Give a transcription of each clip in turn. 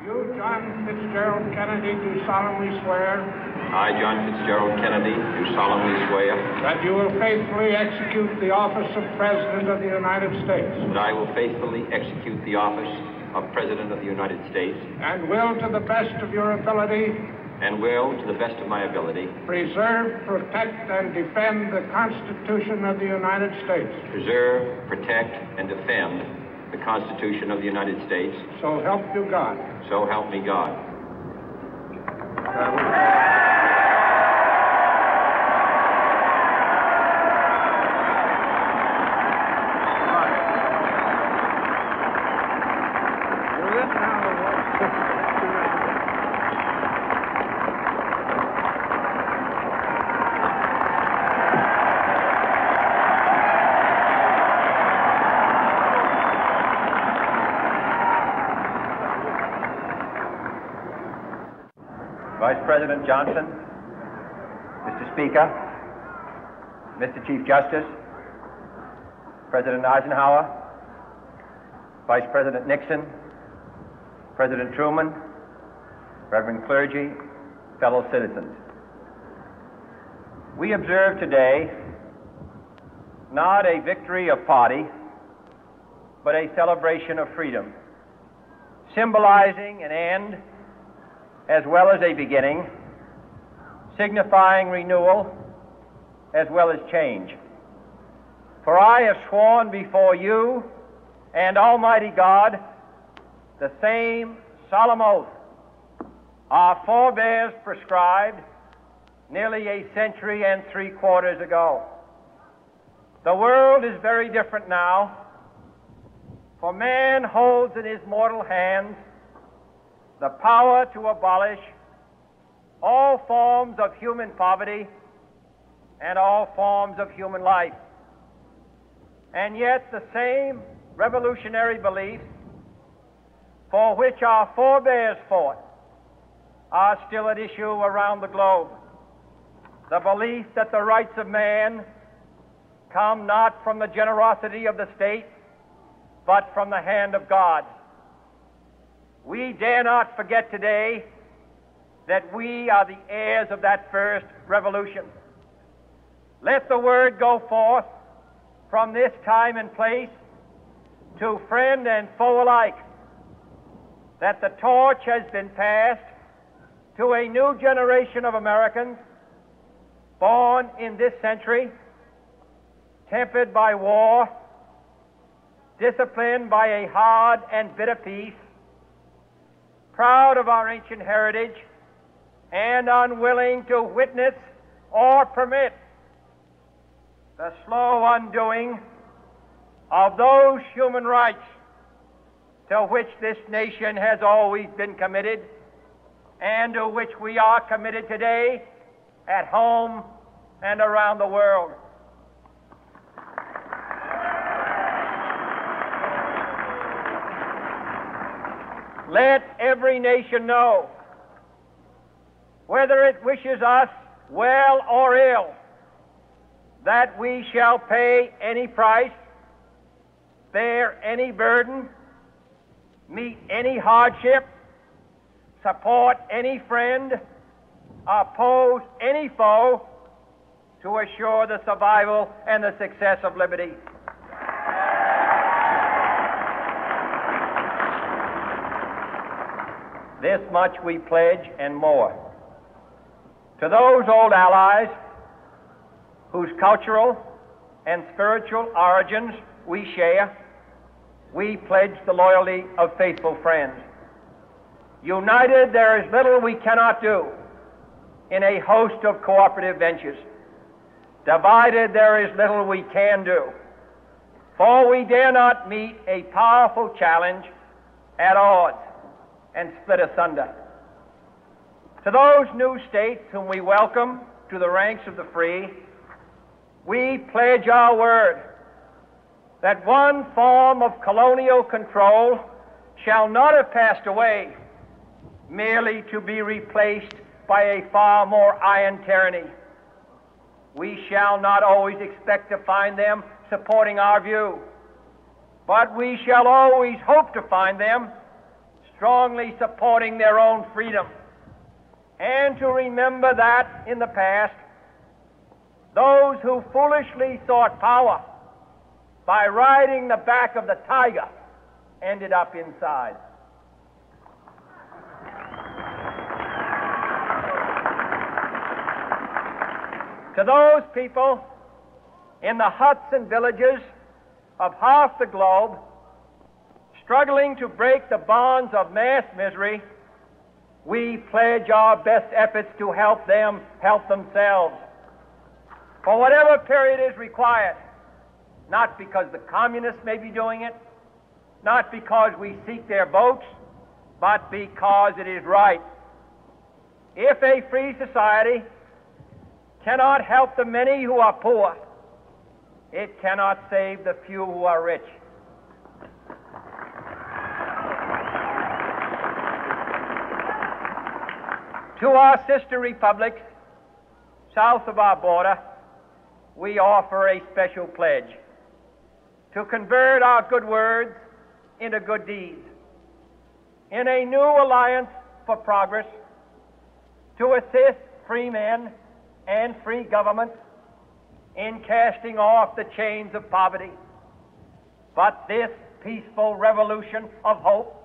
You, John Fitzgerald Kennedy, do solemnly swear. I, John Fitzgerald Kennedy, do solemnly swear. That you will faithfully execute the office of President of the United States. That I will faithfully execute the office of President of the United States. And will, to the best of your ability. And will, to the best of my ability. Preserve, protect, and defend the Constitution of the United States. Preserve, protect, and defend the Constitution of the United States. So help you God. So help me God. Vice President Johnson, Mr. Speaker, Mr. Chief Justice, President Eisenhower, Vice President Nixon, President Truman, Reverend clergy, fellow citizens. We observe today not a victory of party, but a celebration of freedom, symbolizing an end as well as a beginning, signifying renewal as well as change. For I have sworn before you and Almighty God the same solemn oath our forebears prescribed nearly a century and 3/4 ago. The world is very different now, for man holds in his mortal hands the power to abolish all forms of human poverty and all forms of human life. And yet the same revolutionary beliefs for which our forebears fought are still at issue around the globe. The belief that the rights of man come not from the generosity of the state, but from the hand of God. We dare not forget today that we are the heirs of that first revolution. Let the word go forth from this time and place to friend and foe alike that the torch has been passed to a new generation of Americans born in this century, tempered by war, disciplined by a hard and bitter peace, proud of our ancient heritage, and unwilling to witness or permit the slow undoing of those human rights to which this nation has always been committed and to which we are committed today at home and around the world. Let every nation know, whether it wishes us well or ill, that we shall pay any price, bear any burden, meet any hardship, support any friend, oppose any foe to assure the survival and the success of liberty. This much we pledge and more. To those old allies whose cultural and spiritual origins we share, we pledge the loyalty of faithful friends. United, there is little we cannot do in a host of cooperative ventures. Divided, there is little we can do, for we dare not meet a powerful challenge at odds and split asunder. To those new states whom we welcome to the ranks of the free, we pledge our word that one form of colonial control shall not have passed away merely to be replaced by a far more iron tyranny. We shall not always expect to find them supporting our view, but we shall always hope to find them strongly supporting their own freedom, and to remember that in the past, those who foolishly sought power by riding the back of the tiger ended up inside. To those people in the huts and villages of half the globe struggling to break the bonds of mass misery, we pledge our best efforts to help them help themselves for whatever period is required, not because the communists may be doing it, not because we seek their votes, but because it is right. If a free society cannot help the many who are poor, it cannot save the few who are rich. To our sister republics south of our border, we offer a special pledge to convert our good words into good deeds, in a new alliance for progress, to assist free men and free governments in casting off the chains of poverty. But this peaceful revolution of hope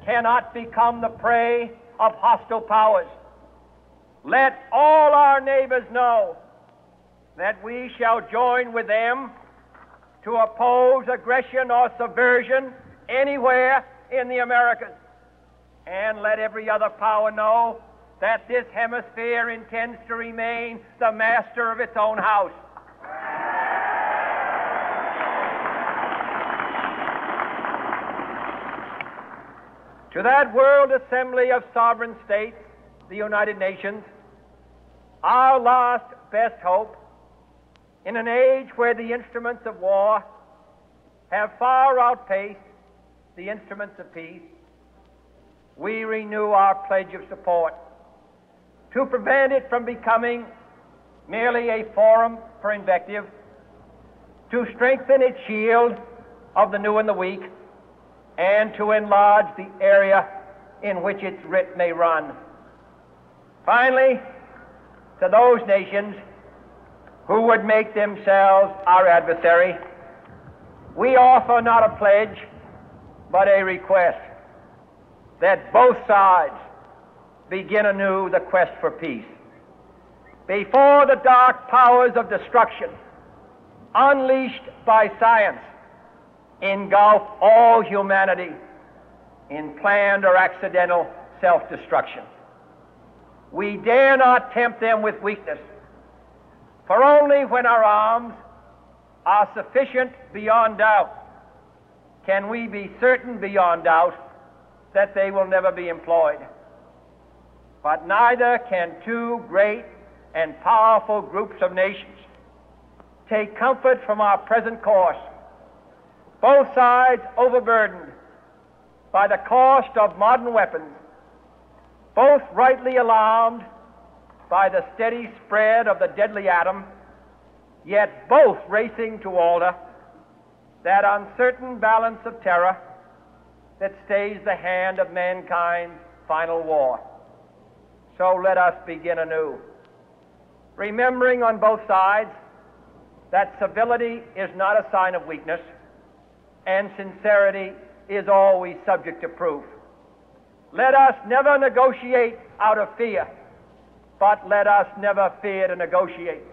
cannot become the prey of hostile powers. Let all our neighbors know that we shall join with them to oppose aggression or subversion anywhere in the Americas. And let every other power know that this hemisphere intends to remain the master of its own house. To that World Assembly of Sovereign States, the United Nations, our last best hope, in an age where the instruments of war have far outpaced the instruments of peace, we renew our pledge of support to prevent it from becoming merely a forum for invective, to strengthen its shield of the new and the weak, and to enlarge the area in which its writ may run. Finally, to those nations who would make themselves our adversary, we offer not a pledge, but a request that both sides begin anew the quest for peace. Before the dark powers of destruction, unleashed by science, engulf all humanity in planned or accidental self-destruction, we dare not tempt them with weakness, for only when our arms are sufficient beyond doubt can we be certain beyond doubt that they will never be employed. But neither can two great and powerful groups of nations take comfort from our present course, both sides overburdened by the cost of modern weapons, both rightly alarmed by the steady spread of the deadly atom, yet both racing to alter that uncertain balance of terror that stays the hand of mankind's final war. So let us begin anew, remembering on both sides that civility is not a sign of weakness, and sincerity is always subject to proof. Let us never negotiate out of fear, but let us never fear to negotiate.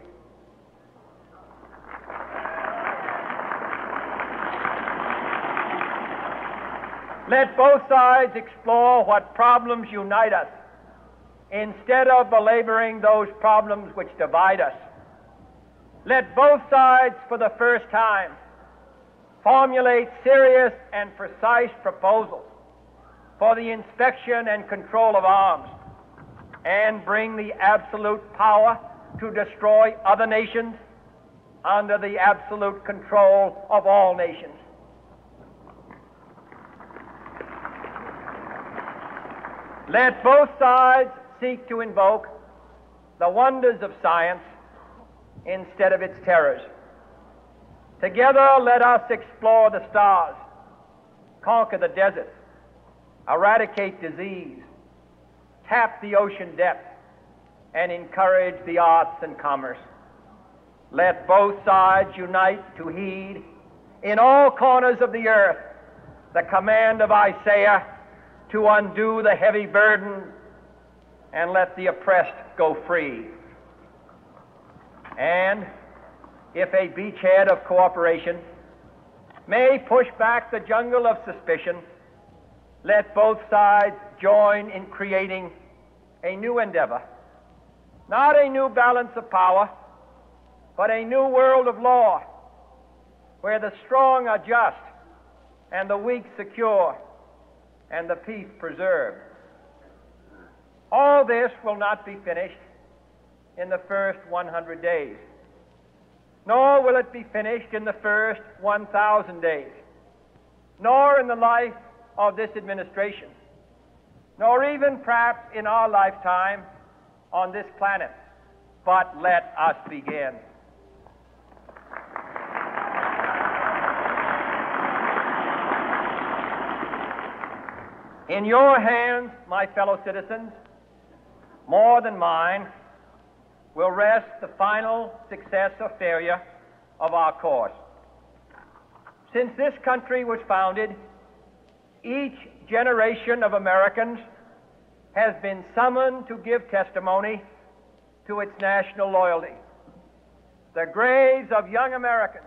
Let both sides explore what problems unite us, instead of belaboring those problems which divide us. Let both sides, for the first time, formulate serious and precise proposals for the inspection and control of arms, and bring the absolute power to destroy other nations under the absolute control of all nations. Let both sides seek to invoke the wonders of science instead of its terrors. Together, let us explore the stars, conquer the deserts, eradicate disease, tap the ocean depths, and encourage the arts and commerce. Let both sides unite to heed in all corners of the earth the command of Isaiah to undo the heavy burden and let the oppressed go free. And if a beachhead of cooperation may push back the jungle of suspicion, let both sides join in creating a new endeavor, not a new balance of power, but a new world of law, where the strong are just and the weak secure and the peace preserved. All this will not be finished in the first 100 days, nor will it be finished in the first 1,000 days, nor in the life of this administration, nor even perhaps in our lifetime on this planet. But let us begin. In your hands, my fellow citizens, more than mine, will rest the final success or failure of our course. Since this country was founded, each generation of Americans has been summoned to give testimony to its national loyalty. The graves of young Americans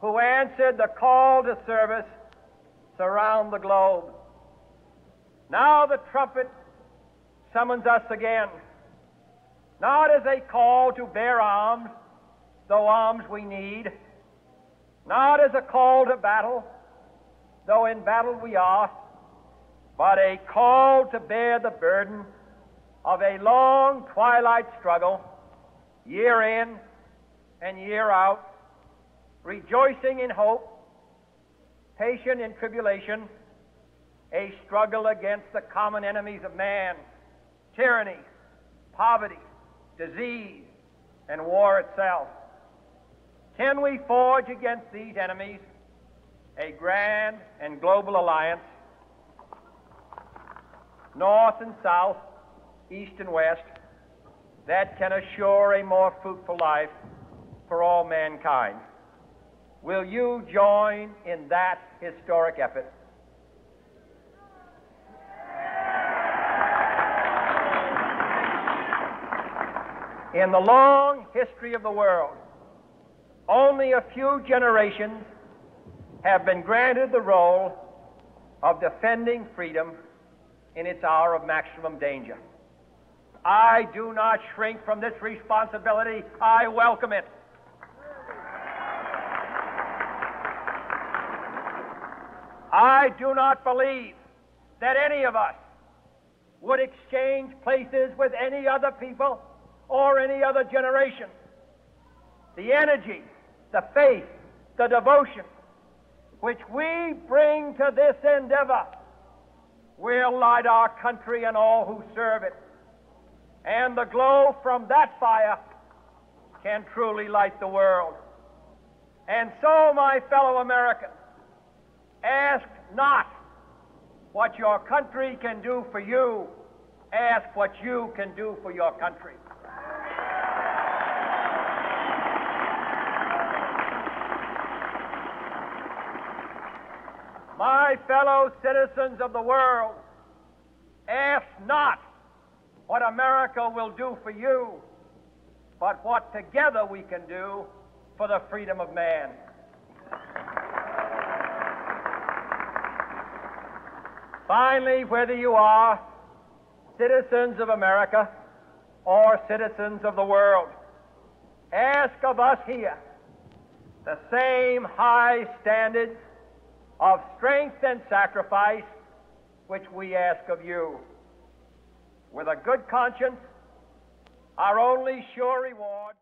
who answered the call to service surround the globe. Now the trumpet summons us again, not as a call to bear arms, though arms we need, not as a call to battle, though in battle we are, but a call to bear the burden of a long twilight struggle, year in and year out, rejoicing in hope, patient in tribulation, a struggle against the common enemies of man, tyranny, poverty, disease, and war itself. Can we forge against these enemies a grand and global alliance, north and south, east and west, that can assure a more fruitful life for all mankind? Will you join in that historic effort? In the long history of the world, only a few generations have been granted the role of defending freedom in its hour of maximum danger. I do not shrink from this responsibility. I welcome it. I do not believe that any of us would exchange places with any other people or any other generation. The energy, the faith, the devotion which we bring to this endeavor will light our country and all who serve it. And the glow from that fire can truly light the world. And so, my fellow Americans, ask not what your country can do for you, ask what you can do for your country. My fellow citizens of the world, ask not what America will do for you, but what together we can do for the freedom of man. Finally, whether you are citizens of America or citizens of the world, ask of us here the same high standards of strength and sacrifice which we ask of you. With a good conscience, our only sure reward